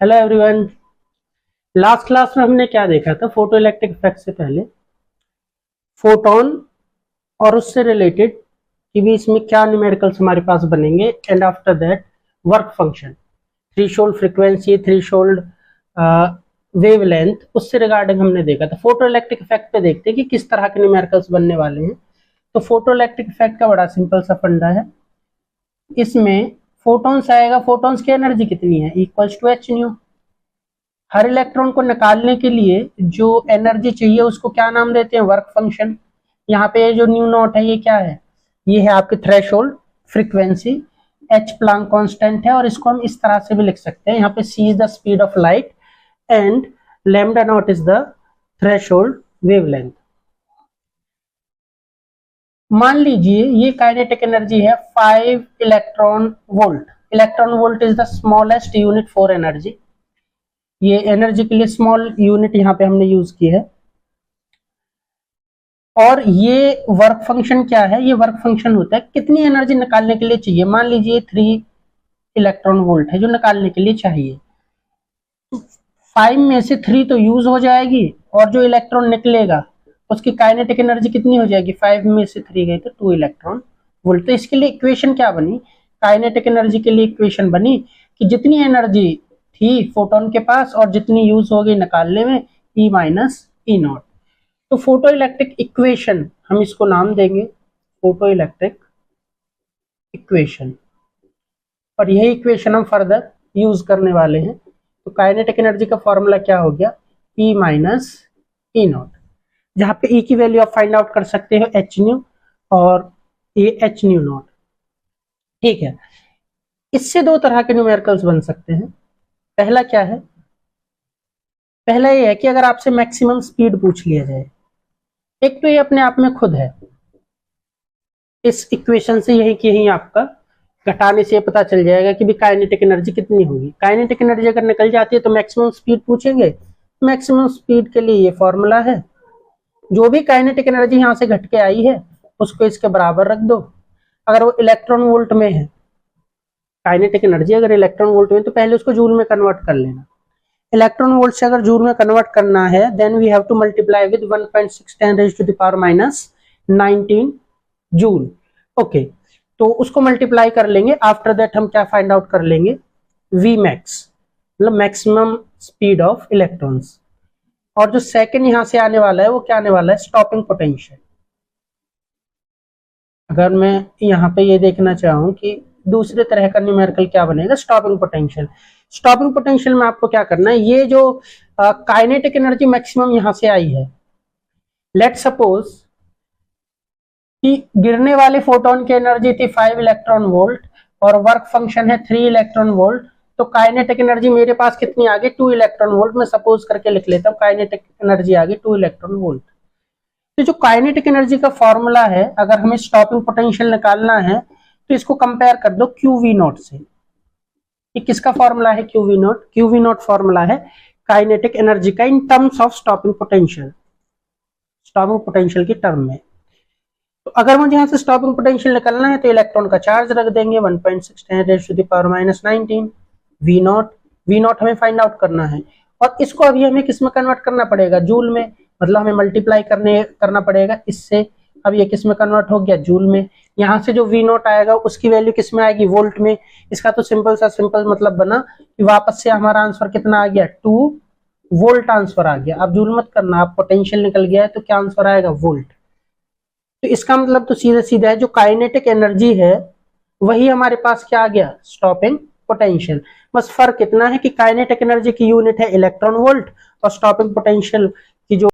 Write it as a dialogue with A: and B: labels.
A: Hello everyone. Last class में हमने क्या देखा था? फोटो इलेक्ट्रिक इफेक्ट से पहले फोटोन और उससे रिलेटेड कि भी इसमें क्या न्यूमेरिकल्स हमारे पास बनेंगे, and after that work function, threshold frequency, threshold wavelength, उससे रिगार्डिंग हमने देखा था। फोटो इलेक्ट्रिक इफेक्ट पे देखते हैं कि किस तरह के न्यूमेरिकल्स बनने वाले हैं। तो फोटो इलेक्ट्रिक इफेक्ट का बड़ा सिंपल सा फंडा है। इसमें फोटॉन्स आएगा, फोटॉन्स की एनर्जी कितनी है? Equals to h nu. हर इलेक्ट्रॉन को निकालने के लिए जो एनर्जी चाहिए उसको क्या नाम देते हैं? Work function. यहाँ पे जो न्यू नॉट है ये क्या है? ये है आपकी threshold frequency. H Planck constant है और इसको हम इस तरह से भी लिख सकते हैं। यहाँ पे C is the speed of light and lambda naught is the threshold wavelength. मान लीजिए ये काइनेटिक एनर्जी है 5 electron volt. Electron volt is the smallest unit for energy. ये एनर्जी के लिए स्मॉल यूनिट यहाँ पे हमने यूज की है। और ये वर्क फंक्शन क्या है? ये वर्क फंक्शन होता है कितनी एनर्जी निकालने के लिए चाहिए। मान लीजिए 3 इलेक्ट्रॉन वोल्ट है जो निकालने के लिए चाहिए। 5 में से 3 तो यूज हो जाएगी और जो इलेक्ट्रॉन निकलेगा उसकी काइनेटिक एनर्जी कितनी हो जाएगी? 5 में से 3 गई तो 2 इलेक्ट्रॉन वोल्ट। तो इसके लिए इक्वेशन क्या बनी? काइनेटिक एनर्जी के लिए इक्वेशन बनी कि जितनी एनर्जी थी फोटोन के पास और जितनी यूज हो गई निकालने में, E माइनस ई नॉट। तो फोटो इलेक्ट्रिक इक्वेशन हम इसको नाम देंगे फोटो इलेक्ट्रिक इक्वेशन, और यही इक्वेशन हम फर्दर यूज करने वाले हैं। तो काइनेटिक एनर्जी का फॉर्मूला क्या हो गया? E माइनस ई नॉट, जहां पे E की वैल्यू आप फाइंड आउट कर सकते हो एच न्यू और ये एच न्यू नॉट। ठीक है, इससे दो तरह के न्यूमेरिकल्स बन सकते हैं। पहला क्या है? पहला ये है कि अगर आपसे मैक्सिमम स्पीड पूछ लिया जाए, एक तो ये अपने आप में खुद है, इस इक्वेशन से यही कि यही आपका घटाने से पता चल जाएगा कि भी काइनेटिक एनर्जी कितनी होगी। काइनेटिक एनर्जी अगर निकल जाती है तो मैक्सिमम स्पीड पूछेंगे। मैक्सिमम स्पीड के लिए ये फॉर्मूला है। जो भी काइनेटिक एनर्जी यहाँ से घट के आई है उसको इसके बराबर रख दो। अगर वो इलेक्ट्रॉन वोल्ट में है, काइनेटिक एनर्जी अगर इलेक्ट्रॉन वोल्ट में, तो पहले उसको जूल में कन्वर्ट कर लेना। इलेक्ट्रॉन वोल्ट से अगर जूल में कन्वर्ट करना है, then we have to multiply with 1.610⁻⁹ joule. Okay, तो उसको मल्टीप्लाई कर लेंगे। आफ्टर दैट हम क्या फाइंड आउट कर लेंगे? वी मैक्स, मतलब मैक्सिमम स्पीड ऑफ इलेक्ट्रॉन्स। और जो सेकंड यहां से आने वाला है वो क्या आने वाला है? Stopping potential. अगर मैं यहाँ पे ये देखना चाहूँ कि दूसरे तरह का न्यूमेरिकल क्या बनेगा? Stopping potential. स्टॉपिंग पोटेंशियल में आपको क्या करना है? ये जो काइनेटिक एनर्जी मैक्सिमम यहां से आई है, लेट सपोज कि गिरने वाले फोटोन की एनर्जी थी 5 इलेक्ट्रॉन वोल्ट और वर्क फंक्शन है 3 इलेक्ट्रॉन वोल्ट। तो काइनेटिक एनर्जी मेरे पास कितनी आ गई? 2 इलेक्ट्रॉन वोल्ट। मैं सपोज करके लिख लेता हूँ काइनेटिक एनर्जी आ गई 2 इलेक्ट्रॉन वोल्ट। तो जो काइनेटिक एनर्जी का फॉर्मूला है, अगर हमें स्टॉपिंग पोटेंशियल निकालना है तो इसको कंपेयर कर दो क्यू वी नॉट से। ये किसका फॉर्मूला है? Q V not. Q V not formula है काइनेटिक एनर्जी का in terms of stopping potential, stopping potential की टर्म में। तो अगर मुझे यहाँ से स्टॉपिंग पोटेंशियल निकालना है तो इलेक्ट्रॉन का चार्ज रख देंगे 1.610⁻⁹ वी नॉट। वी नॉट हमें फाइंड आउट करना है और इसको अभी हमें किस में कन्वर्ट करना पड़ेगा? जूल में। मतलब हमें मल्टीप्लाई करना पड़ेगा इससे। अब ये किस में कन्वर्ट हो गया? जूल में। यहाँ से जो वी नॉट आएगा उसकी वैल्यू किस में आएगी? वोल्ट में। इसका तो सिंपल मतलब बना कि वापस से हमारा आंसर कितना आ गया? 2 वोल्ट आंसर आ गया। आप जूल मत करना, आप पोटेंशियल निकल गया है तो क्या आंसर आएगा? वोल्ट। तो इसका मतलब तो सीधा है, जो काइनेटिक एनर्जी है वही हमारे पास क्या आ गया? Stopping potential. बस फर्क इतना है कि काइनेटिक एनर्जी की यूनिट है इलेक्ट्रॉन वोल्ट और स्टॉपिंग पोटेंशियल की जो